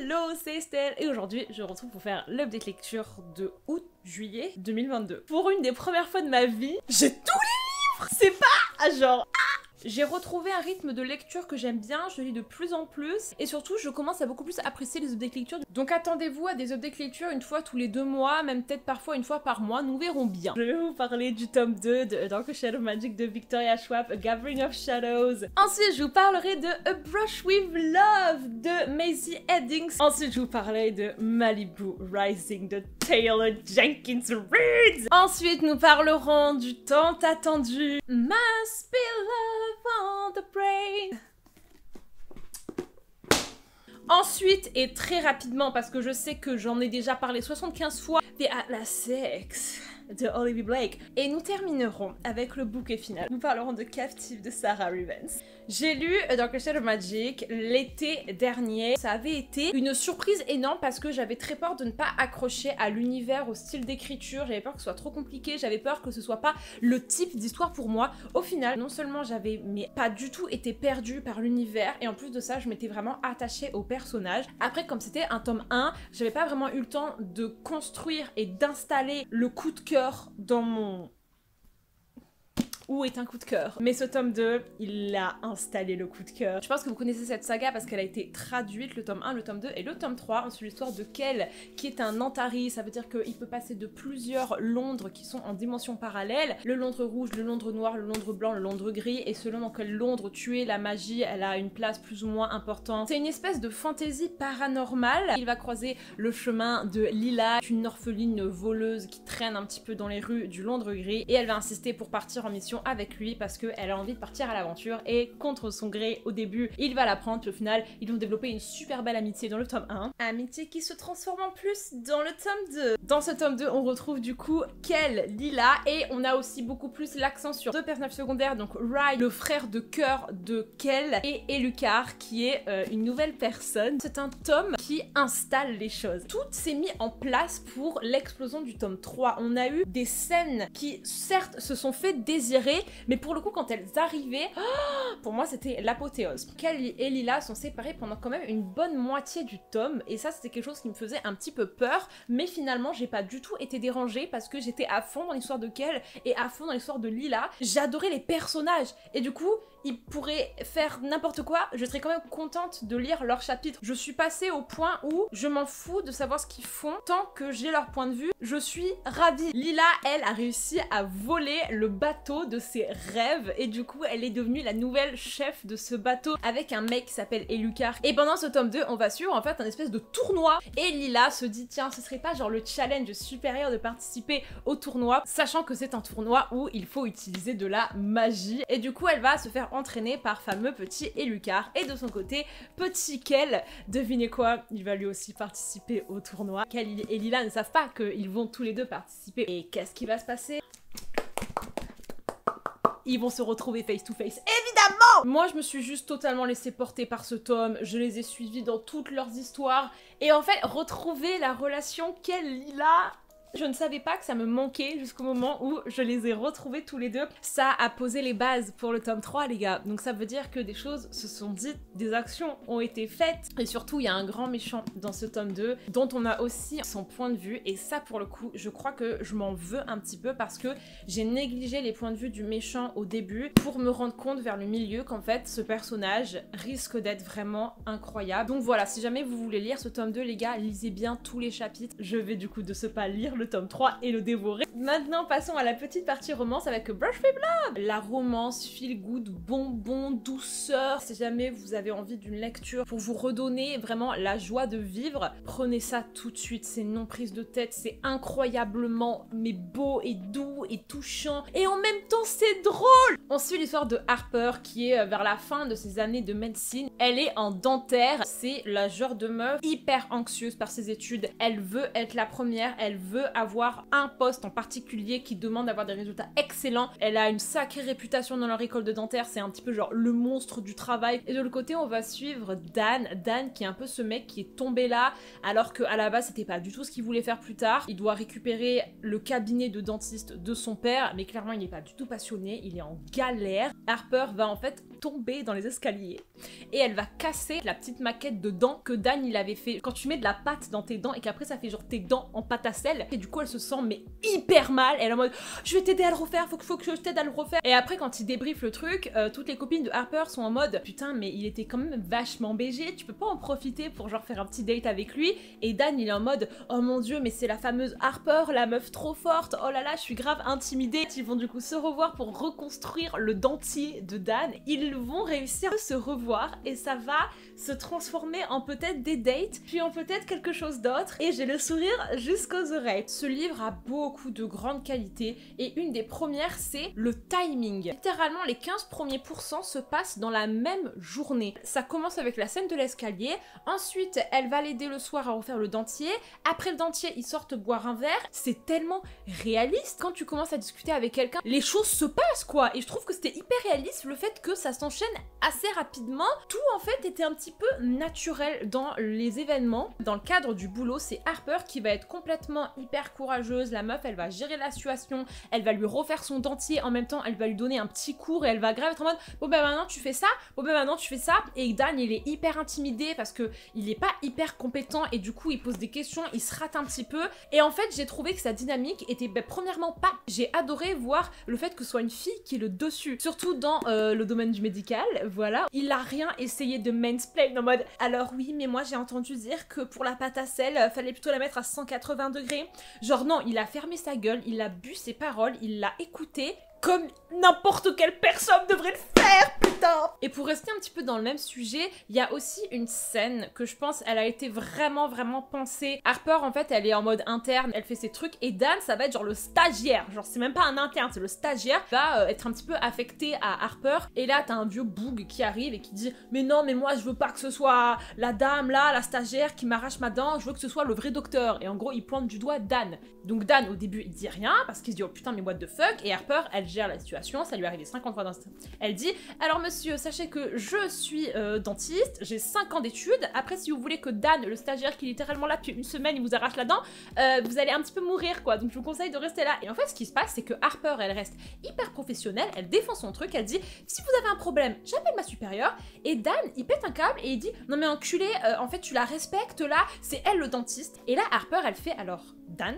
Hello, c'est Estelle et aujourd'hui je retrouve pour faire l'update lecture de août-juillet 2022. Pour une des premières fois de ma vie, j'ai tous les livres. C'est pas genre... J'ai retrouvé un rythme de lecture que j'aime bien, je lis de plus en plus et surtout je commence à beaucoup plus apprécier les updates lecture. Donc attendez-vous à des updates lecture une fois tous les 2 mois, même peut-être parfois une fois par mois, nous verrons bien. Je vais vous parler du tome 2 de Dark Shadow Magic de Victoria Schwab, A Gathering of Shadows. Ensuite je vous parlerai de A Brush with Love de Maisie Eddings. Ensuite je vous parlerai de Malibu Rising de Taylor Jenkins Reid. Ensuite nous parlerons du tant attendu Must Be Love on the Brain. Ensuite, et très rapidement, parce que je sais que j'en ai déjà parlé 75 fois, The Atlas 6 de Olivia Blake. Et nous terminerons avec le bouquet final. Nous parlerons de Captive de Sarah Rubens. J'ai lu Dark Shadow Magic l'été dernier. Ça avait été une surprise énorme parce que j'avais très peur de ne pas accrocher à l'univers, au style d'écriture. J'avais peur que ce soit trop compliqué, j'avais peur que ce soit pas le type d'histoire pour moi. Au final, non seulement j'avais pas du tout été perdue par l'univers, et en plus de ça, je m'étais vraiment attachée au personnage. Après, comme c'était un tome 1, j'avais pas vraiment eu le temps de construire et d'installer le coup de cœur dans mon... Où est un coup de cœur? Mais ce tome 2, il a installé le coup de cœur. Je pense que vous connaissez cette saga parce qu'elle a été traduite, le tome 1, le tome 2 et le tome 3. Ensuite l'histoire de Kel, qui est un Antari, ça veut dire qu'il peut passer de plusieurs Londres qui sont en dimension parallèle. Le Londres rouge, le Londres noir, le Londres blanc, le Londres gris, et selon dans quel Londres tu es, la magie, elle a une place plus ou moins importante. C'est une espèce de fantaisie paranormale. Il va croiser le chemin de Lila, une orpheline voleuse qui traîne un petit peu dans les rues du Londres gris, et elle va insister pour partir en mission avec lui parce qu'elle a envie de partir à l'aventure, et contre son gré au début il va la prendre, puis au final ils vont développer une super belle amitié dans le tome 1, amitié qui se transforme en plus dans le tome 2. Dans ce tome 2 on retrouve du coup Kel, Lila, et on a aussi beaucoup plus l'accent sur 2 personnages secondaires, donc Rai, le frère de cœur de Kel, et Elucar qui est une nouvelle personne. C'est un tome qui installe les choses. Tout s'est mis en place pour l'explosion du tome 3. On a eu des scènes qui certes se sont fait désirer, mais pour le coup quand elles arrivaient, pour moi c'était l'apothéose. Kel et Lila sont séparés pendant quand même une bonne moitié du tome, et ça c'était quelque chose qui me faisait un petit peu peur, mais finalement j'ai pas du tout été dérangée parce que j'étais à fond dans l'histoire de Kel et à fond dans l'histoire de Lila. J'adorais les personnages et du coup ils pourraient faire n'importe quoi, je serais quand même contente de lire leurs chapitres. Je suis passée au point où je m'en fous de savoir ce qu'ils font, tant que j'ai leur point de vue, je suis ravie. Lila, elle, a réussi à voler le bateau de ses rêves, et du coup elle est devenue la nouvelle chef de ce bateau avec un mec qui s'appelle Elucar. Et pendant ce tome 2, on va suivre en fait un espèce de tournoi, et Lila se dit tiens, ce serait pas genre le challenge supérieur de participer au tournoi, sachant que c'est un tournoi où il faut utiliser de la magie, et du coup elle va se faire entraîné par fameux petit Elucar. Et de son côté, petit Kel, devinez quoi, il va lui aussi participer au tournoi. Kel et Lila ne savent pas qu'ils vont tous les deux participer. Et qu'est-ce qui va se passer? Ils vont se retrouver face to face, évidemment! Moi, je me suis juste totalement laissée porter par ce tome, je les ai suivis dans toutes leurs histoires, et en fait, retrouver la relation Kel-Lila... Je ne savais pas que ça me manquait jusqu'au moment où je les ai retrouvés tous les deux. Ça a posé les bases pour le tome 3, les gars. Donc ça veut dire que des choses se sont dites, des actions ont été faites. Et surtout, il y a un grand méchant dans ce tome 2, dont on a aussi son point de vue. Et ça, pour le coup, je crois que je m'en veux un petit peu parce que j'ai négligé les points de vue du méchant au début pour me rendre compte vers le milieu qu'en fait, ce personnage risque d'être vraiment incroyable. Donc voilà, si jamais vous voulez lire ce tome 2, les gars, lisez bien tous les chapitres. Je vais du coup de ce pas lire le tome 3 et le dévorer. Maintenant passons à la petite partie romance avec Brush with Love. La romance feel good, bonbon, douceur. Si jamais vous avez envie d'une lecture pour vous redonner vraiment la joie de vivre, prenez ça tout de suite. C'est non prise de tête, c'est incroyablement mais beau et doux et touchant, et en même temps c'est drôle. On suit l'histoire de Harper qui est vers la fin de ses années de médecine. Elle est en dentaire, c'est la genre de meuf hyper anxieuse par ses études. Elle veut être la première, elle veut avoir un poste en particulier qui demande d'avoir des résultats excellents. Elle a une sacrée réputation dans leur école de dentaire, c'est un petit peu genre le monstre du travail. Et de l'autre côté, on va suivre Dan qui est un peu ce mec qui est tombé là, alors qu'à la base, c'était pas du tout ce qu'il voulait faire plus tard. Il doit récupérer le cabinet de dentiste de son père, mais clairement, il n'est pas du tout passionné, il est en galère. Harper va en fait tomber dans les escaliers et elle va casser la petite maquette de dents que Dan il avait fait. Quand tu mets de la pâte dans tes dents et qu'après ça fait genre tes dents en pâte à sel, et du coup elle se sent mais hyper mal, elle est en mode je vais t'aider à le refaire, faut que je t'aide à le refaire. Et après quand il débriefe le truc, toutes les copines de Harper sont en mode putain mais il était quand même vachement BG, tu peux pas en profiter pour genre faire un petit date avec lui. Et Dan il est en mode oh mon dieu mais c'est la fameuse Harper, la meuf trop forte, oh là là je suis grave intimidée. Ils vont du coup se revoir pour reconstruire le dentier de Dan. Ils vont réussir à se revoir et ça va se transformer en peut-être des dates, puis en peut-être quelque chose d'autre, et j'ai le sourire jusqu'aux oreilles. Ce livre a beaucoup de grandes qualités et une des premières c'est le timing. Littéralement les 15 premiers pourcents se passent dans la même journée. Ça commence avec la scène de l'escalier, ensuite elle va l'aider le soir à refaire le dentier, après le dentier ils sortent boire un verre. C'est tellement réaliste quand tu commences à discuter avec quelqu'un, les choses se passent quoi, et je trouve que c'était hyper réaliste le fait que ça s'enchaîne assez rapidement. Tout en fait était un petit peu naturel dans les événements. Dans le cadre du boulot, c'est Harper qui va être complètement hyper courageuse. La meuf, elle va gérer la situation, elle va lui refaire son dentier, en même temps elle va lui donner un petit cours et elle va grave être en mode bon bah maintenant tu fais ça, bon bah maintenant tu fais ça. Et Dan il est hyper intimidé parce que il est pas hyper compétent et du coup il pose des questions, il se rate un petit peu. Et en fait j'ai trouvé que sa dynamique était premièrement pas, j'ai adoré voir le fait que ce soit une fille qui est le dessus, surtout dans le domaine du médical, voilà. Il a rien essayé de mansplain en mode alors oui mais moi j'ai entendu dire que pour la pâte à sel fallait plutôt la mettre à 180 degrés. Genre non, il a fermé sa gueule, il a bu ses paroles, il l'a écouté comme n'importe quelle personne devrait le faire, putain. Et pour rester un petit peu dans le même sujet, il y a aussi une scène que je pense elle a été vraiment pensée. Harper en fait elle est en mode interne, elle fait ses trucs, et Dan ça va être genre le stagiaire, genre c'est même pas un interne, c'est le stagiaire, va être un petit peu affecté à Harper. Et là t'as un vieux boug qui arrive et qui dit mais non mais moi je veux pas que ce soit la dame là, la stagiaire qui m'arrache ma dent, je veux que ce soit le vrai docteur. Et en gros il pointe du doigt Dan. Donc Dan au début il dit rien parce qu'il se dit oh putain mais what the fuck, et Harper elle gère la situation, ça lui est arrivé 50 fois dans cette... Elle dit alors monsieur sachez que je suis dentiste, j'ai 5 ans d'études, après si vous voulez que Dan le stagiaire qui est littéralement là depuis une semaine il vous arrache la dent, vous allez un petit peu mourir quoi, donc je vous conseille de rester là. Et en fait ce qui se passe c'est que Harper elle reste hyper professionnelle, elle défend son truc, elle dit si vous avez un problème j'appelle ma supérieure. Et Dan il pète un câble et il dit non mais enculé en fait tu la respectes là, c'est elle le dentiste. Et là Harper elle fait alors Dan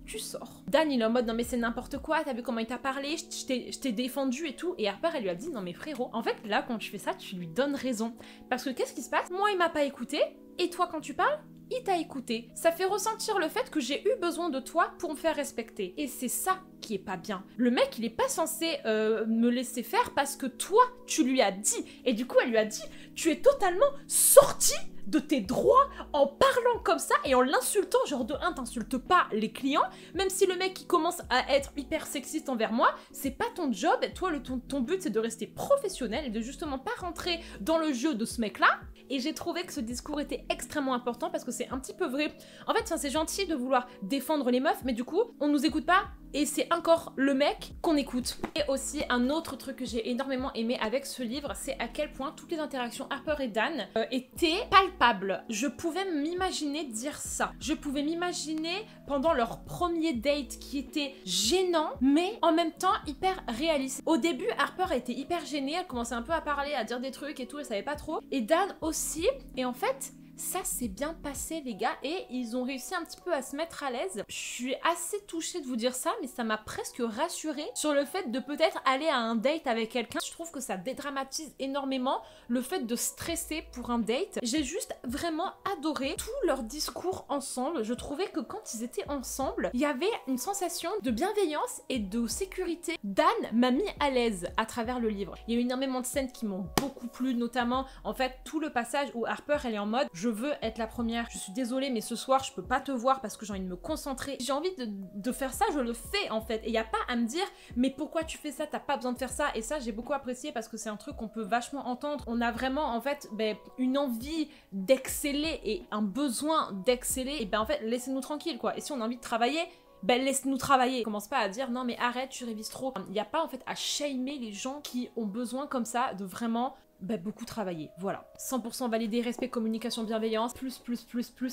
tu sors. Dan il est en mode non mais c'est n'importe quoi, t'as vu comment il t'a parlé, je t'ai défendu et tout. Et Harper elle lui a dit non mais frérot, en fait là quand tu fais ça tu lui donnes raison. Parce que qu'est-ce qui se passe? Moi il m'a pas écouté, et toi quand tu parles il t'a écouté. Ça fait ressentir le fait que j'ai eu besoin de toi pour me faire respecter. Et c'est ça qui est pas bien. Le mec, il est pas censé me laisser faire parce que toi, tu lui as dit. Et du coup, elle lui a dit, tu es totalement sorti de tes droits en parlant comme ça et en l'insultant. Genre de 1, t'insultes pas les clients. Même si le mec, il commence à être hyper sexiste envers moi, c'est pas ton job. Toi, ton but, c'est de rester professionnel et de justement pas rentrer dans le jeu de ce mec-là. Et j'ai trouvé que ce discours était extrêmement important parce que c'est un petit peu vrai. En fait, c'est gentil de vouloir défendre les meufs, mais du coup, on nous écoute pas et c'est encore le mec qu'on écoute. Et aussi, un autre truc que j'ai énormément aimé avec ce livre, c'est à quel point toutes les interactions Harper et Dan étaient palpables. Je pouvais m'imaginer dire ça. Je pouvais m'imaginer pendant leur premier date qui était gênant, mais en même temps hyper réaliste. Au début, Harper était hyper gênée, elle commençait un peu à parler, à dire des trucs et tout, elle savait pas trop. Et Dan aussi, et en fait... ça s'est bien passé les gars et ils ont réussi un petit peu à se mettre à l'aise. Je suis assez touchée de vous dire ça mais ça m'a presque rassurée sur le fait de peut-être aller à un date avec quelqu'un. Je trouve que ça dédramatise énormément le fait de stresser pour un date. J'ai juste vraiment adoré tout leur discours ensemble. Je trouvais que quand ils étaient ensemble, il y avait une sensation de bienveillance et de sécurité. Dan m'a mis à l'aise à travers le livre. Il y a eu énormément de scènes qui m'ont beaucoup plu, notamment en fait tout le passage où Harper elle est en mode je veux être la première, je suis désolée mais ce soir je peux pas te voir parce que j'ai envie de me concentrer, j'ai envie de faire ça, je le fais en fait, et il y a pas à me dire mais pourquoi tu fais ça, t'as pas besoin de faire ça. Et ça j'ai beaucoup apprécié parce que c'est un truc qu'on peut vachement entendre. On a vraiment en fait une envie d'exceller et un besoin d'exceller, et en fait laissez-nous tranquille quoi, et si on a envie de travailler laisse-nous travailler. Commence pas à dire non mais arrête tu révises trop. Il n'y a pas en fait à shamer les gens qui ont besoin comme ça de vraiment beaucoup travaillé, voilà. 100% validé, respect, communication, bienveillance, plus,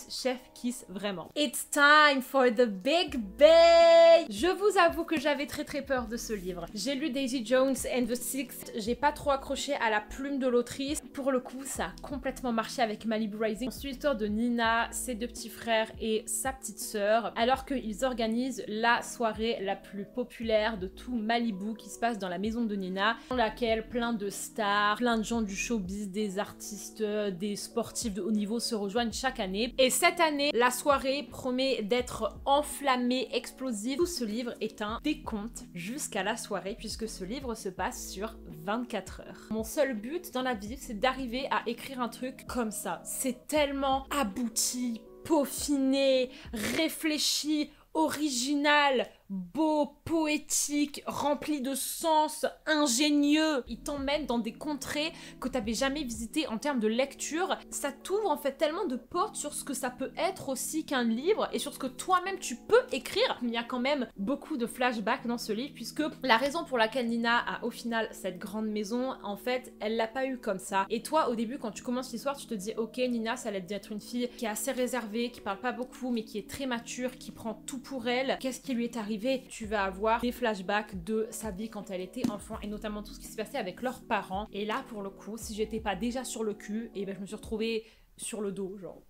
chef kiss, vraiment. It's time for the big bay. Je vous avoue que j'avais très peur de ce livre. J'ai lu Daisy Jones and the Six, j'ai pas trop accroché à la plume de l'autrice. Pour le coup, ça a complètement marché avec Malibu Rising. C'est l'histoire de Nina, ses deux petits frères et sa petite sœur, alors qu'ils organisent la soirée la plus populaire de tout Malibu qui se passe dans la maison de Nina, dans laquelle plein de stars, plein de gens du showbiz, des artistes, des sportifs de haut niveau se rejoignent chaque année. Et cette année, la soirée promet d'être enflammée, explosive. Tout ce livre est un décompte jusqu'à la soirée, puisque ce livre se passe sur 24 heures. Mon seul but dans la vie, c'est d'arriver à écrire un truc comme ça. C'est tellement abouti, peaufiné, réfléchi, original, beau, poétique, rempli de sens, ingénieux. Il t'emmène dans des contrées que t'avais jamais visitées en termes de lecture. Ça t'ouvre en fait tellement de portes sur ce que ça peut être aussi qu'un livre et sur ce que toi-même tu peux écrire. Il y a quand même beaucoup de flashbacks dans ce livre, puisque la raison pour laquelle Nina a au final cette grande maison, en fait, elle l'a pas eu comme ça. Et toi, au début, quand tu commences l'histoire, tu te dis ok, Nina, ça allait être une fille qui est assez réservée, qui parle pas beaucoup, mais qui est très mature, qui prend tout pour elle. Qu'est-ce qui lui est arrivé? Tu vas avoir des flashbacks de sa vie quand elle était enfant et notamment tout ce qui s'est passé avec leurs parents. Et là, pour le coup, si j'étais pas déjà sur le cul, et ben je me suis retrouvée sur le dos, genre.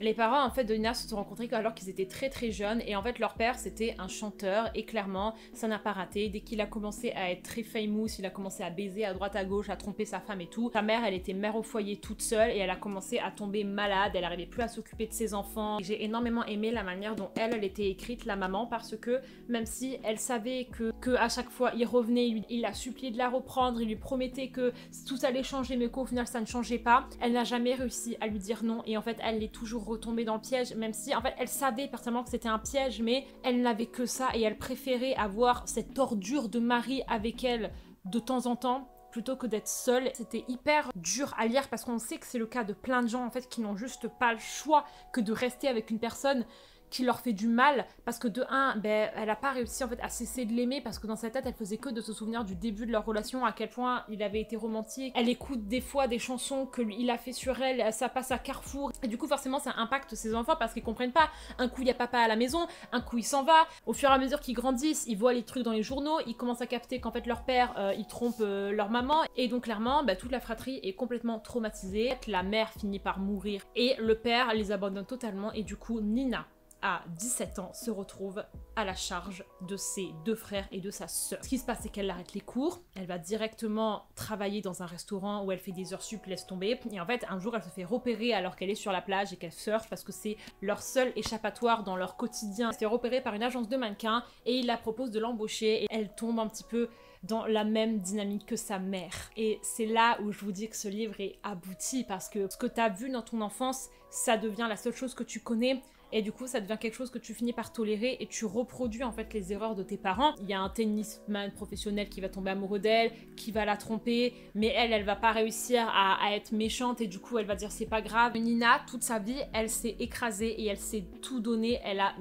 Les parents en fait de Nina se sont rencontrés alors qu'ils étaient très jeunes, et en fait leur père c'était un chanteur et clairement ça n'a pas raté. Dès qu'il a commencé à être très famous, il a commencé à baiser à droite à gauche, à tromper sa femme et tout. Sa mère, elle était mère au foyer toute seule et elle a commencé à tomber malade, elle arrivait plus à s'occuper de ses enfants. J'ai énormément aimé la manière dont elle était écrite, la maman, parce que même si elle savait que à chaque fois il revenait, il la suppliait de la reprendre, il lui promettait que tout allait changer mais qu'au final ça ne changeait pas, elle n'a jamais réussi à lui dire non, et en fait elle est toujours retombée dans le piège, même si en fait elle savait personnellement que c'était un piège, mais elle n'avait que ça et elle préférait avoir cette ordure de mari avec elle de temps en temps plutôt que d'être seule. C'était hyper dur à lire parce qu'on sait que c'est le cas de plein de gens en fait qui n'ont juste pas le choix que de rester avec une personne qui leur fait du mal, parce que de un, elle a pas réussi en fait à cesser de l'aimer, parce que dans sa tête elle faisait que de se souvenir du début de leur relation, à quel point il avait été romantique. Elle écoute des fois des chansons que lui il a fait sur elle, ça passe à Carrefour, et du coup forcément ça impacte ses enfants parce qu'ils comprennent pas. Un coup il y a papa à la maison, un coup il s'en va. Au fur et à mesure qu'ils grandissent, ils voient les trucs dans les journaux, ils commencent à capter qu'en fait leur père il trompe leur maman, et donc clairement toute la fratrie est complètement traumatisée. La mère finit par mourir et le père les abandonne totalement, et du coup Nina à 17 ans, se retrouve à la charge de ses deux frères et de sa sœur. Ce qui se passe, c'est qu'elle arrête les cours, elle va directement travailler dans un restaurant où elle fait des heures sup, laisse tomber, et en fait, un jour, elle se fait repérer alors qu'elle est sur la plage et qu'elle surfe, parce que c'est leur seul échappatoire dans leur quotidien. Elle se fait repérer par une agence de mannequins, et il la propose de l'embaucher, et elle tombe un petit peu dans la même dynamique que sa mère. Et c'est là où je vous dis que ce livre est abouti, parce que ce que tu as vu dans ton enfance, ça devient la seule chose que tu connais, et du coup ça devient quelque chose que tu finis par tolérer, et tu reproduis en fait les erreurs de tes parents. Il y a un tennisman professionnel qui va tomber amoureux d'elle, qui va la tromper, mais elle va pas réussir à être méchante, et du coup elle va dire c'est pas grave. Nina, toute sa vie, elle s'est écrasée et elle s'est tout donné, elle a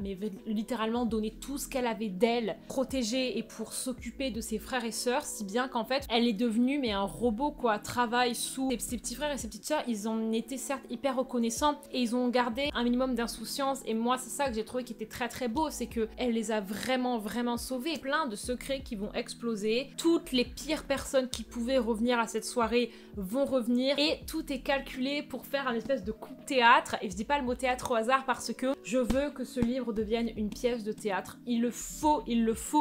littéralement donné tout ce qu'elle avait d'elle, protégée et pour s'occuper de ses frères et sœurs, si bien qu'en fait elle est devenue un robot quoi, travaille sous ses petits frères et ses petites sœurs. Ils en étaient certes hyper reconnaissants et ils ont gardé un minimum d'insouciance. Et moi c'est ça que j'ai trouvé qui était très beau, c'est que elle les a vraiment sauvés. Plein de secrets qui vont exploser, toutes les pires personnes qui pouvaient revenir à cette soirée vont revenir, et tout est calculé pour faire un espèce de coup de théâtre. Et je dis pas le mot théâtre au hasard parce que je veux que ce livre devienne une pièce de théâtre. Il le faut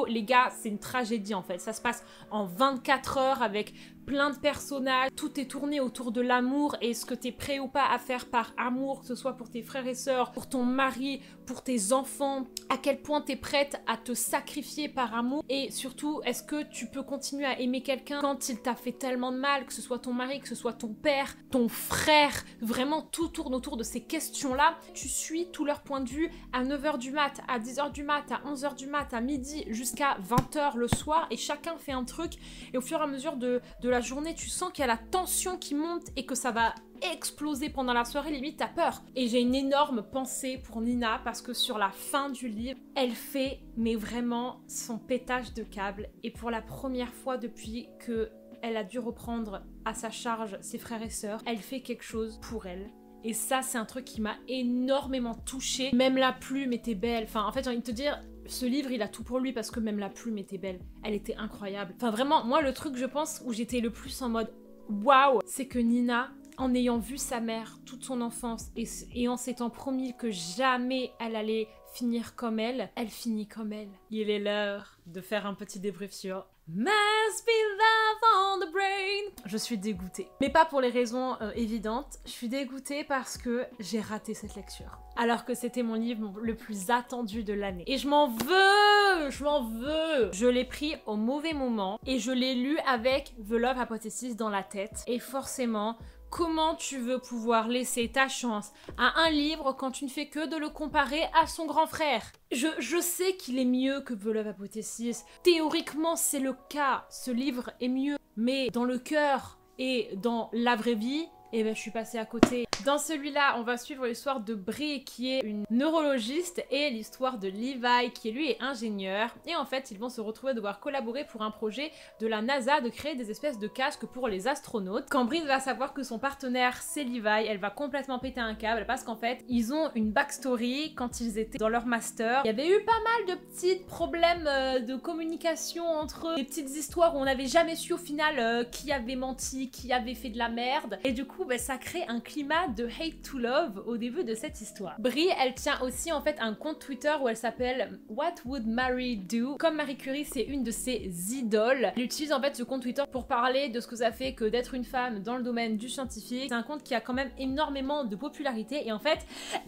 les gars, c'est une tragédie en fait. Ça se passe en 24 heures avec plein de personnages, tout est tourné autour de l'amour et ce que t'es prêt ou pas à faire par amour, que ce soit pour tes frères et sœurs, pour ton mari, pour tes enfants, à quel point t'es prête à te sacrifier par amour, et surtout est-ce que tu peux continuer à aimer quelqu'un quand il t'a fait tellement de mal, que ce soit ton mari, que ce soit ton père, ton frère. Vraiment tout tourne autour de ces questions-là. Tu suis tout leur point de vue à 9h du mat, à 10h du mat, à 11h du mat, à midi, jusqu'à 20h le soir, et chacun fait un truc, et au fur et à mesure de la journée, tu sens qu'il y a la tension qui monte et que ça va exploser pendant la soirée, limite t'as peur. Et j'ai une énorme pensée pour Nina parce que sur la fin du livre, elle fait vraiment son pétage de câble, et pour la première fois depuis que elle a dû reprendre à sa charge ses frères et sœurs. Elle fait quelque chose pour elle. Et ça, c'est un truc qui m'a énormément touchée. Même la plume était belle. Enfin, en fait, j'ai envie de te dire, ce livre, il a tout pour lui parce que même la plume était belle. Elle était incroyable. Enfin, vraiment, moi, le truc, je pense, où j'étais le plus en mode waouh, c'est que Nina, en ayant vu sa mère toute son enfance et en s'étant promis que jamais elle allait finir comme elle finit comme elle. Il est l'heure de faire un petit débrief sur Must be love on the brain. Je suis dégoûtée. Mais pas pour les raisons évidentes. Je suis dégoûtée parce que j'ai raté cette lecture. Alors que c'était mon livre le plus attendu de l'année. Et je m'en veux! Je m'en veux! Je l'ai pris au mauvais moment et je l'ai lu avec The Love Hypothesis dans la tête. Et forcément, comment tu veux pouvoir laisser ta chance à un livre quand tu ne fais que de le comparer à son grand frère? Je sais qu'il est mieux que The Love Hypothesis. Théoriquement, c'est le cas. Ce livre est mieux. Mais dans le cœur et dans la vraie vie, eh ben, je suis passée à côté. Dans celui-là, on va suivre l'histoire de Brie, qui est une neurologiste, et l'histoire de Levi, qui lui est ingénieur. Et en fait, ils vont se retrouver à devoir collaborer pour un projet de la NASA de créer des espèces de casques pour les astronautes. Quand Brie va savoir que son partenaire, c'est Levi, elle va complètement péter un câble parce qu'en fait, ils ont une backstory quand ils étaient dans leur master. Il y avait eu pas mal de petits problèmes de communication entre eux, des petites histoires où on n'avait jamais su au final qui avait menti, qui avait fait de la merde. Et du coup, ben, ça crée un climat de hate to love au début de cette histoire. Brie, elle tient aussi en fait un compte Twitter où elle s'appelle What Would Marie Do? Comme Marie Curie, c'est une de ses idoles. Elle utilise en fait ce compte Twitter pour parler de ce que ça fait que d'être une femme dans le domaine du scientifique. C'est un compte qui a quand même énormément de popularité et en fait,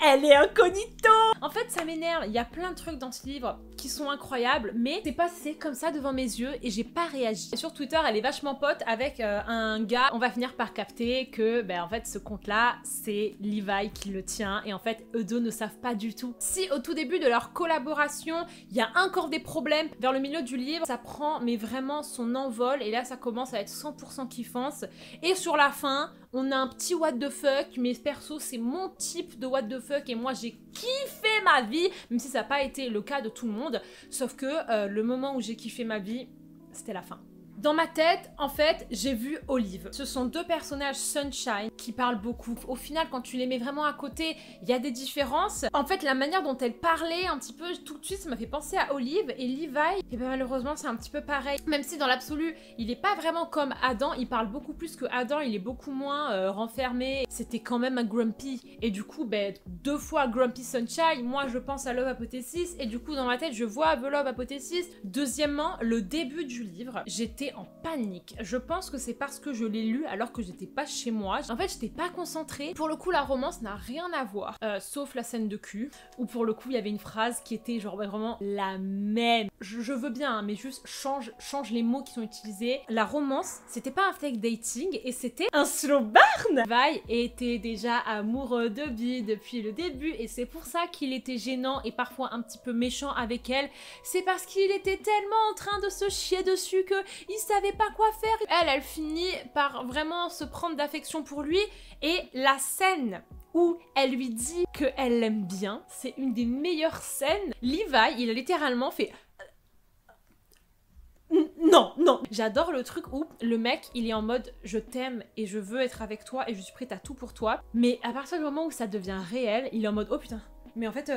elle est incognito! En fait, ça m'énerve. Il y a plein de trucs dans ce livre qui sont incroyables, mais c'est passé comme ça devant mes yeux et j'ai pas réagi. Et sur Twitter, elle est vachement pote avec un gars. On va finir par capter que en fait ce compte là c'est Levi qui le tient et en fait eux deux ne savent pas du tout. Si au tout début de leur collaboration il y a encore des problèmes, vers le milieu du livre ça prend mais vraiment son envol et là ça commence à être 100% kiffance et sur la fin on a un petit what the fuck, mais perso c'est mon type de what the fuck et moi j'ai kiffé ma vie, même si ça n'a pas été le cas de tout le monde, sauf que le moment où j'ai kiffé ma vie c'était la fin. Dans ma tête, en fait, j'ai vu Olive. Ce sont deux personnages Sunshine qui parlent beaucoup. Au final, quand tu les mets vraiment à côté, il y a des différences. En fait, la manière dont elle parlait un petit peu, tout de suite, ça m'a fait penser à Olive. Et Levi, et ben malheureusement, c'est un petit peu pareil. Même si dans l'absolu, il est pas vraiment comme Adam. Il parle beaucoup plus que Adam. Il est beaucoup moins renfermé. C'était quand même un grumpy. Et du coup, ben, deux fois Grumpy Sunshine. Moi, je pense à Love Hypothesis. Et du coup, dans ma tête, je vois The Love Hypothesis. Deuxièmement, le début du livre, j'étais en panique. Je pense que c'est parce que je l'ai lu alors que j'étais pas chez moi. En fait, j'étais pas concentrée. Pour le coup, la romance n'a rien à voir, sauf la scène de cul, où pour le coup, il y avait une phrase qui était genre vraiment la même. Je veux bien, hein, mais juste change les mots qui sont utilisés. La romance, c'était pas un fake dating et c'était un slow burn. Levi était déjà amoureux de Bee depuis le début et c'est pour ça qu'il était gênant et parfois un petit peu méchant avec elle. C'est parce qu'il était tellement en train de se chier dessus que il savait pas quoi faire. Elle finit par vraiment se prendre d'affection pour lui et la scène où elle lui dit qu'elle l'aime bien, c'est une des meilleures scènes. Levi, il a littéralement fait non, non. J'adore le truc où le mec, il est en mode je t'aime et je veux être avec toi et je suis prête à tout pour toi. Mais à partir du moment où ça devient réel, il est en mode oh putain, mais en fait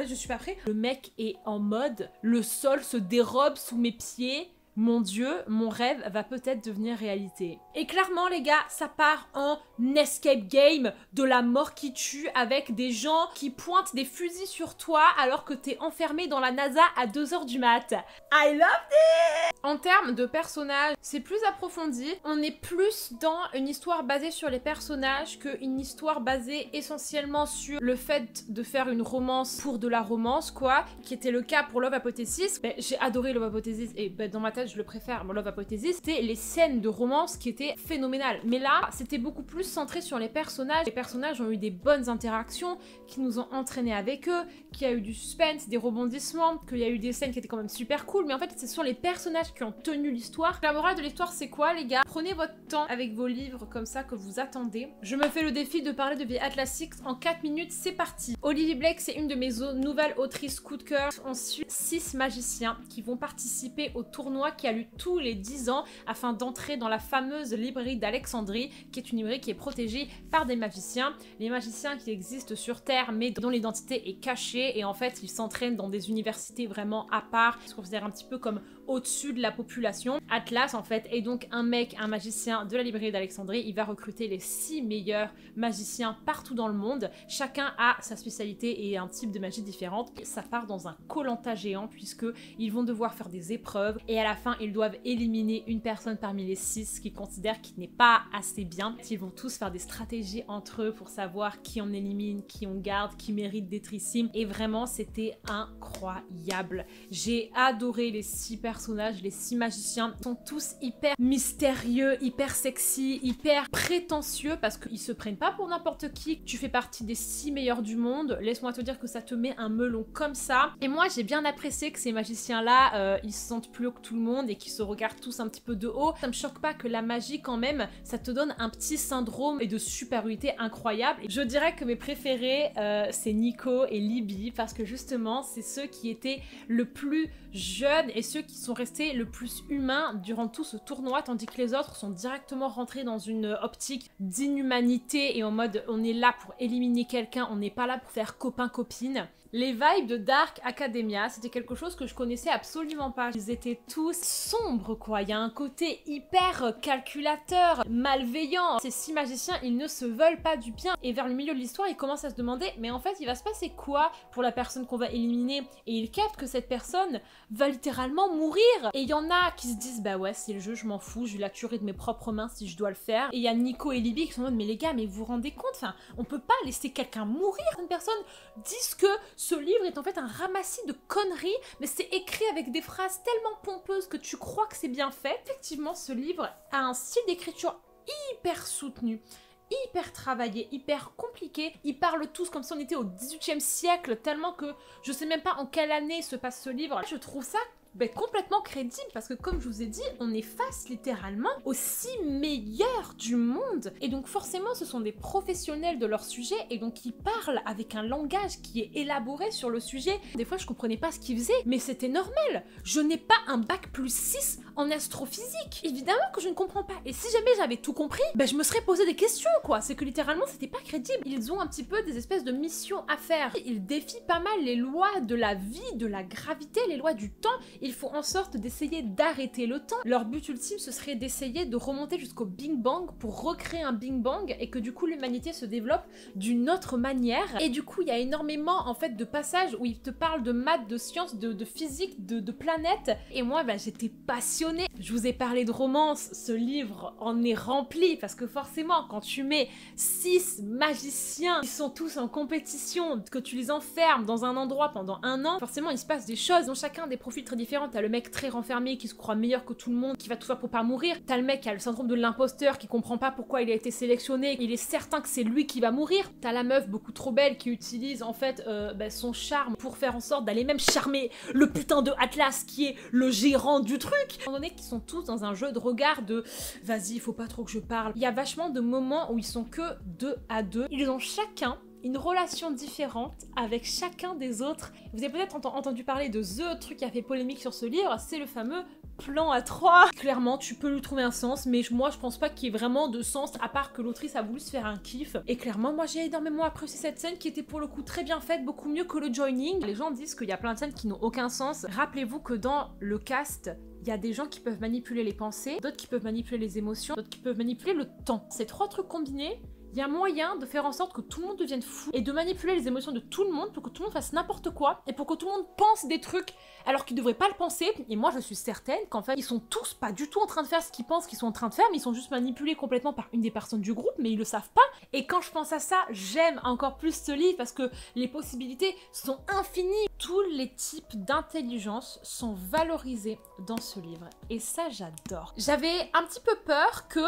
je suis pas prêt. Le mec est en mode le sol se dérobe sous mes pieds. Mon Dieu, mon rêve va peut-être devenir réalité. Et clairement les gars, ça part en escape game de la mort qui tue avec des gens qui pointent des fusils sur toi alors que t'es enfermé dans la NASA à 2h du mat. I love it! En termes de personnages, c'est plus approfondi. On est plus dans une histoire basée sur les personnages qu'une histoire basée essentiellement sur le fait de faire une romance pour de la romance, quoi, qui était le cas pour Love Hypothesis. Ben, j'ai adoré Love Hypothesis et ben, dans ma tête je le préfère, Love Hypothesis, c'était les scènes de romance qui étaient phénoménales. Mais là, c'était beaucoup plus centré sur les personnages. Les personnages ont eu des bonnes interactions qui nous ont entraînés avec eux, qu'il y a eu du suspense, des rebondissements, qu'il y a eu des scènes qui étaient quand même super cool. Mais en fait, ce sont les personnages qui ont tenu l'histoire. La morale de l'histoire, c'est quoi, les gars? Prenez votre temps avec vos livres comme ça que vous attendez. Je me fais le défi de parler de The Atlas en 4 minutes, c'est parti. Olivia Blake, c'est une de mes nouvelles autrices coup de cœur. On suit 6 magiciens qui vont participer au tournoi qui a lu tous les 10 ans afin d'entrer dans la fameuse librairie d'Alexandrie, qui est une librairie qui est protégée par des magiciens. Les magiciens qui existent sur Terre, mais dont l'identité est cachée, et en fait, ils s'entraînent dans des universités vraiment à part, ce qu'on considère un petit peu comme au-dessus de la population. Atlas, en fait, est donc un magicien de la librairie d'Alexandrie. Il va recruter les 6 meilleurs magiciens partout dans le monde. Chacun a sa spécialité et un type de magie différente. Et ça part dans un koh-lanta géant, puisque ils vont devoir faire des épreuves, et à la fin, ils doivent éliminer une personne parmi les 6 qu'ils considèrent qui n'est pas assez bien. Ils vont tous faire des stratégies entre eux pour savoir qui on élimine, qui on garde, qui mérite d'être ici. Et vraiment, c'était incroyable. J'ai adoré les 6 personnages, les 6 magiciens. Ils sont tous hyper mystérieux, hyper sexy, hyper prétentieux, parce qu'ils se prennent pas pour n'importe qui. Tu fais partie des 6 meilleurs du monde. Laisse-moi te dire que ça te met un melon comme ça. Et moi, j'ai bien apprécié que ces magiciens-là, ils se sentent plus haut que tout le monde et qu'ils se regardent tous un petit peu de haut. Ça me choque pas que la magie, quand même, ça te donne un petit syndrome et de supériorité incroyable. Je dirais que mes préférés, c'est Nico et Libby, parce que justement, c'est ceux qui étaient le plus jeunes et ceux qui sont restés le plus humains durant tout ce tournoi, tandis que les autres sont directement rentrés dans une optique d'inhumanité et en mode on est là pour éliminer quelqu'un, on n'est pas là pour faire copain-copine. Les vibes de Dark Academia, c'était quelque chose que je connaissais absolument pas. Ils étaient tous sombres, quoi. Il y a un côté hyper calculateur, malveillant. Ces 6 magiciens, ils ne se veulent pas du bien. Et vers le milieu de l'histoire, ils commencent à se demander, mais en fait, il va se passer quoi pour la personne qu'on va éliminer? Et ils captent que cette personne va littéralement mourir. Et il y en a qui se disent, bah ouais, c'est le jeu, je m'en fous, je vais la tuerai de mes propres mains si je dois le faire. Et il y a Nico et Libby qui sont en mode, mais les gars, mais vous vous rendez compte, enfin, on peut pas laisser quelqu'un mourir. Certaines personnes disent que ce livre est en fait un ramassis de conneries, mais c'est écrit avec des phrases tellement pompeuses que tu crois que c'est bien fait. Effectivement, ce livre a un style d'écriture hyper soutenu, hyper travaillé, hyper compliqué. Ils parlent tous comme si on était au 18e siècle, tellement que je sais même pas en quelle année se passe ce livre. Je trouve ça complètement crédible, parce que comme je vous ai dit, on est face littéralement aux 6 meilleurs du monde, et donc forcément ce sont des professionnels de leur sujet, et donc ils parlent avec un langage qui est élaboré sur le sujet. Des fois je comprenais pas ce qu'ils faisaient, mais c'était normal. Je n'ai pas un bac plus 6 en astrophysique, évidemment que je ne comprends pas, et si jamais j'avais tout compris, je me serais posé des questions, quoi. C'est que littéralement c'était pas crédible. Ils ont un petit peu des espèces de missions à faire. Ils défient pas mal les lois de la vie, de la gravité, les lois du temps. Ils font en sorte d'essayer d'arrêter le temps. Leur but ultime, ce serait d'essayer de remonter jusqu'au Big Bang pour recréer un Big Bang, et que du coup l'humanité se développe d'une autre manière. Et du coup il y a énormément en fait de passages où ils te parlent de maths, de sciences, de physique, de planètes, et moi j'étais passionnée. Je vous ai parlé de romance, ce livre en est rempli, parce que forcément quand tu mets 6 magiciens qui sont tous en compétition, que tu les enfermes dans un endroit pendant 1 an, forcément il se passe des choses. Ils ont chacun des profils très différents. T'as le mec très renfermé qui se croit meilleur que tout le monde, qui va tout faire pour pas mourir. T'as le mec qui a le syndrome de l'imposteur, qui comprend pas pourquoi il a été sélectionné, il est certain que c'est lui qui va mourir. T'as la meuf beaucoup trop belle qui utilise en fait son charme pour faire en sorte d'aller même charmer le putain de Atlas qui est le gérant du truc. Étant donné qu'ils sont tous dans un jeu de regard de vas-y, faut pas trop que je parle. Il y a vachement de moments où ils sont que 2 à 2. Ils ont chacun une relation différente avec chacun des autres. Vous avez peut-être entendu parler de The truc qui a fait polémique sur ce livre, c'est le fameux plan à 3. Clairement, tu peux lui trouver un sens, mais moi je pense pas qu'il y ait vraiment de sens, à part que l'autrice a voulu se faire un kiff. Et clairement, moi j'ai énormément apprécié cette scène qui était pour le coup très bien faite, beaucoup mieux que le joining. Les gens disent qu'il y a plein de scènes qui n'ont aucun sens. Rappelez-vous que dans le cast, il y a des gens qui peuvent manipuler les pensées, d'autres qui peuvent manipuler les émotions, d'autres qui peuvent manipuler le temps. Ces 3 trucs combinés, il y a moyen de faire en sorte que tout le monde devienne fou et de manipuler les émotions de tout le monde pour que tout le monde fasse n'importe quoi et pour que tout le monde pense des trucs alors qu'ils devraient pas le penser. Et moi je suis certaine qu'en fait ils sont tous pas du tout en train de faire ce qu'ils pensent qu'ils sont en train de faire, mais ils sont juste manipulés complètement par une des personnes du groupe, mais ils le savent pas. Et quand je pense à ça, j'aime encore plus ce livre parce que les possibilités sont infinies. Tous les types d'intelligence sont valorisés dans ce livre et ça j'adore. J'avais un petit peu peur que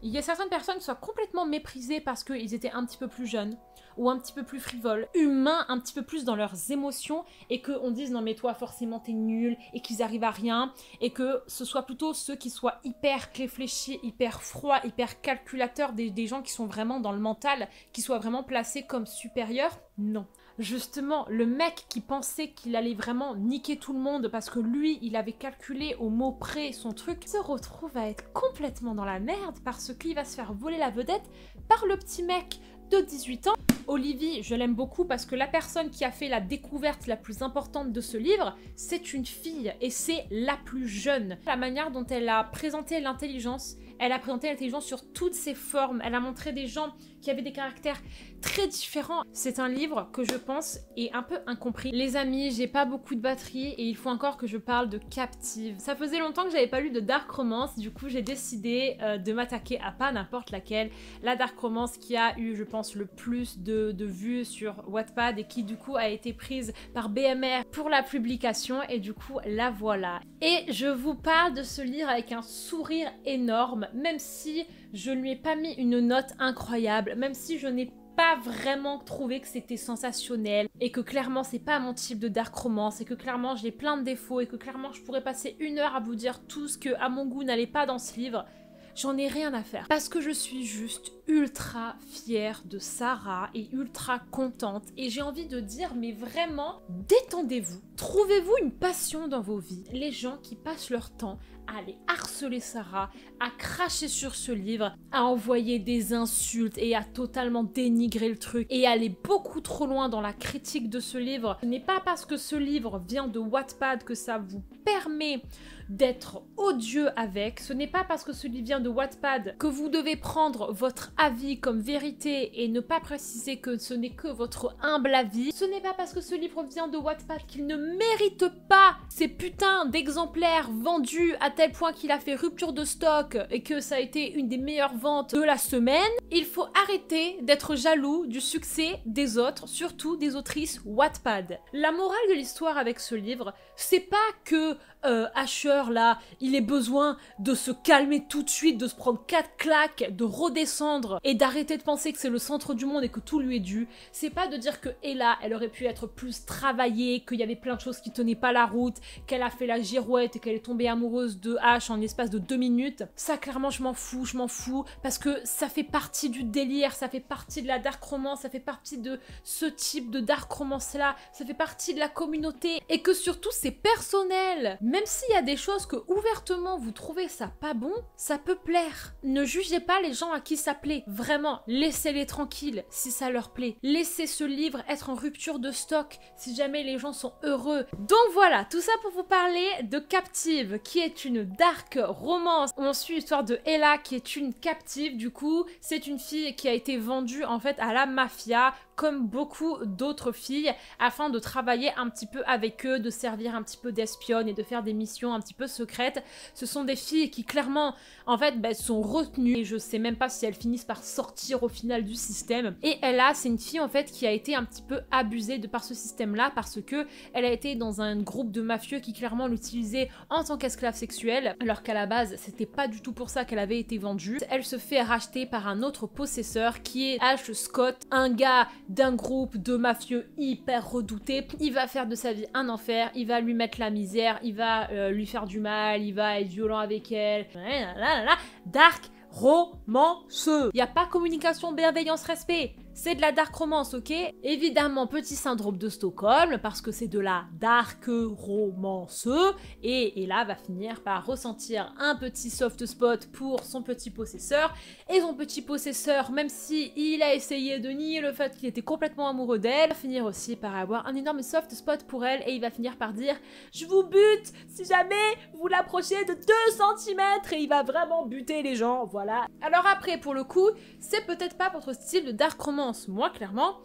il y a certaines personnes qui soient complètement méprisées parce qu'ils étaient un petit peu plus jeunes ou un petit peu plus frivoles, humains un petit peu plus dans leurs émotions, et qu'on dise non mais toi forcément t'es nul et qu'ils arrivent à rien, et que ce soit plutôt ceux qui soient hyper réfléchis, hyper froids, hyper calculateurs, des gens qui sont vraiment dans le mental, qui soient vraiment placés comme supérieurs. Non. Justement, le mec qui pensait qu'il allait vraiment niquer tout le monde parce que lui, il avait calculé au mot près son truc, se retrouve à être complètement dans la merde parce qu'il va se faire voler la vedette par le petit mec de 18 ans. Olivie, je l'aime beaucoup parce que la personne qui a fait la découverte la plus importante de ce livre, c'est une fille et c'est la plus jeune. La manière dont elle a présenté l'intelligence, elle a présenté l'intelligence sur toutes ses formes, elle a montré des gens qui avaient des caractères très différents. C'est un livre que je pense est un peu incompris. Les amis, j'ai pas beaucoup de batterie et il faut encore que je parle de Captive. Ça faisait longtemps que j'avais pas lu de dark romance, du coup j'ai décidé de m'attaquer à pas n'importe laquelle. La dark romance qui a eu, je pense, le plus de vues sur Wattpad et qui du coup a été prise par BMR pour la publication et du coup la voilà. Et je vous parle de ce livre avec un sourire énorme, même si je ne lui ai pas mis une note incroyable, même si je n'ai pas vraiment trouvé que c'était sensationnel et que clairement c'est pas mon type de dark romance et que clairement j'ai plein de défauts et que clairement je pourrais passer 1 heure à vous dire tout ce que à mon goût n'allait pas dans ce livre. J'en ai rien à faire parce que je suis juste ultra fière de Sarah et ultra contente et j'ai envie de dire mais vraiment détendez-vous, trouvez-vous une passion dans vos vies. Les gens qui passent leur temps à aller harceler Sarah, à cracher sur ce livre, à envoyer des insultes et à totalement dénigrer le truc et aller beaucoup trop loin dans la critique de ce livre. Ce n'est pas parce que ce livre vient de Wattpad que ça vous permet d'être odieux avec. Ce n'est pas parce que ce livre vient de Wattpad que vous devez prendre votre avis comme vérité et ne pas préciser que ce n'est que votre humble avis. Ce n'est pas parce que ce livre vient de Wattpad qu'il ne mérite pas ces putains d'exemplaires vendus à tel point qu'il a fait rupture de stock et que ça a été une des meilleures ventes de la semaine. Il faut arrêter d'être jaloux du succès des autres, surtout des autrices Wattpad. La morale de l'histoire avec ce livre, c'est pas que Asher là, il ait besoin de se calmer tout de suite, de se prendre 4 claques, de redescendre et d'arrêter de penser que c'est le centre du monde et que tout lui est dû. C'est pas de dire que Ella, elle aurait pu être plus travaillée, qu'il y avait plein de choses qui tenaient pas la route, qu'elle a fait la girouette et qu'elle est tombée amoureuse de Ash en l'espace de 2 minutes. Ça clairement je m'en fous, parce que ça fait partie du délire, ça fait partie de la dark romance, ça fait partie de ce type de dark romance là, ça fait partie de la communauté et que surtout c'est personnel. Même s'il y a des choses que ouvertement vous trouvez ça pas bon, ça peut plaire. Ne jugez pas les gens à qui ça plaît. Vraiment, laissez-les tranquilles si ça leur plaît. Laissez ce livre être en rupture de stock si jamais les gens sont heureux. Donc voilà, tout ça pour vous parler de Captive, qui est une dark romance. On suit l'histoire de Ella, qui est une captive. Du coup, c'est une fille qui a été vendue en fait à la mafia, comme beaucoup d'autres filles, afin de travailler un petit peu avec eux, de servir un petit peu d'espionne et de faire des missions un petit peu secrètes. Ce sont des filles qui clairement, en fait, sont retenues et je sais même pas si elles finissent par sortir au final du système. Et Ella, c'est une fille en fait qui a été un petit peu abusée de par ce système-là parce que elle a été dans un groupe de mafieux qui clairement l'utilisait en tant qu'esclave sexuelle, alors qu'à la base, c'était pas du tout pour ça qu'elle avait été vendue. Elle se fait racheter par un autre possesseur qui est Ash Scott, un gars d'un groupe de mafieux hyper redouté. Il va faire de sa vie un enfer, il va lui mettre la misère, il va lui faire du mal, il va être violent avec elle. Dark romanceux. Il n'y a pas communication, bienveillance, respect. C'est de la dark romance, ok? Évidemment, petit syndrome de Stockholm, parce que c'est de la dark romance. Et là, va finir par ressentir un petit soft spot pour son petit possesseur. Et son petit possesseur, même si il a essayé de nier le fait qu'il était complètement amoureux d'elle, va finir aussi par avoir un énorme soft spot pour elle. Et il va finir par dire « Je vous bute si jamais vous l'approchez de 2 cm » et il va vraiment buter les gens, voilà. Alors après, pour le coup, c'est peut-être pas votre style de dark romance. Moi, clairement,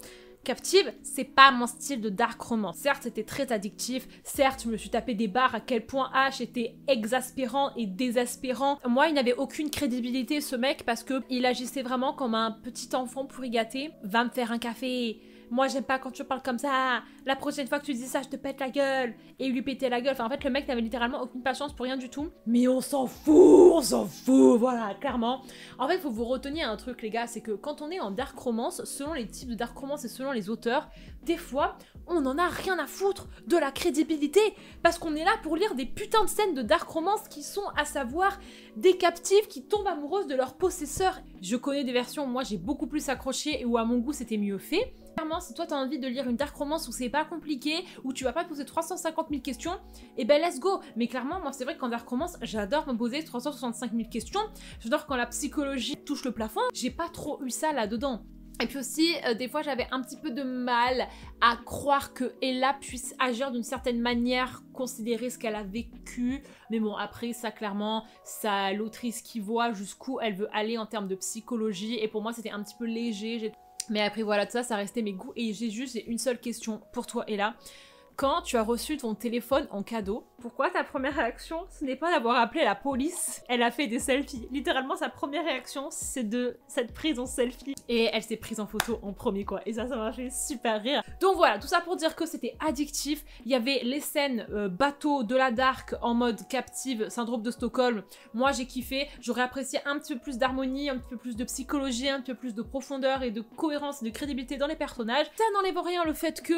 Captive, c'est pas mon style de dark romance. Certes, c'était très addictif. Certes, je me suis tapé des barres à quel point Ash était exaspérant et désespérant. Moi, il n'avait aucune crédibilité, ce mec, parce que il agissait vraiment comme un petit enfant pourri gâté. Va me faire un café. Moi, j'aime pas quand tu parles comme ça. La prochaine fois que tu dis ça, je te pète la gueule. Et il lui pétait la gueule. Enfin, en fait, le mec n'avait littéralement aucune patience pour rien du tout. Mais on s'en fout, voilà, clairement. En fait, il faut vous retenir un truc, les gars, c'est que quand on est en dark romance, selon les types de dark romance et selon les auteurs, Des fois, on en a rien à foutre de la crédibilité, parce qu'on est là pour lire des putains de scènes de dark romance qui sont, à savoir, des captives qui tombent amoureuses de leur possesseur. Je connais des versions où moi j'ai beaucoup plus accroché et où à mon goût c'était mieux fait. Clairement, si toi t'as envie de lire une dark romance où c'est pas compliqué, où tu vas pas te poser 350 000 questions, et ben let's go. Mais clairement, moi c'est vrai qu'en dark romance, j'adore me poser 365 000 questions. J'adore quand la psychologie touche le plafond. J'ai pas trop eu ça là-dedans. Et puis aussi, des fois j'avais un petit peu de mal à croire que Ella puisse agir d'une certaine manière, considérer ce qu'elle a vécu. Mais bon, après ça clairement, c'est l'autrice qui voit jusqu'où elle veut aller en termes de psychologie. Et pour moi c'était un petit peu léger. Mais après voilà, tout ça, ça restait mes goûts. Et j'ai une seule question pour toi Ella. Quand tu as reçu ton téléphone en cadeau, pourquoi ta première réaction, ce n'est pas d'avoir appelé la police? Elle a fait des selfies. Littéralement, sa première réaction, c'est de cette prise en selfie. Et elle s'est prise en photo en premier, quoi. Et ça m'a fait super rire. Donc voilà, tout ça pour dire que c'était addictif. Il y avait les scènes bateau de la dark en mode captive, syndrome de Stockholm. Moi, j'ai kiffé. J'aurais apprécié un petit peu plus d'harmonie, un petit peu plus de psychologie, un petit peu plus de profondeur et de cohérence et de crédibilité dans les personnages. Ça n'enlève rien le fait que...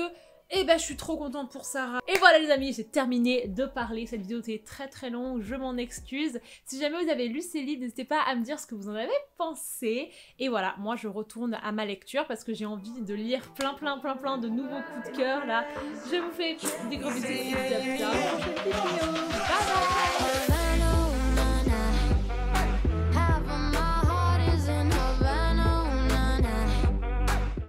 Et ben je suis trop contente pour Sarah. Et voilà les amis, j'ai terminé de parler. Cette vidéo était très longue, je m'en excuse. Si jamais vous avez lu ces livres, n'hésitez pas à me dire ce que vous en avez pensé. Et voilà, moi je retourne à ma lecture parce que j'ai envie de lire plein de nouveaux coups de cœur là. Je vous fais des gros bisous et je vous dis à plus tard dans une prochaine vidéo. Bye bye.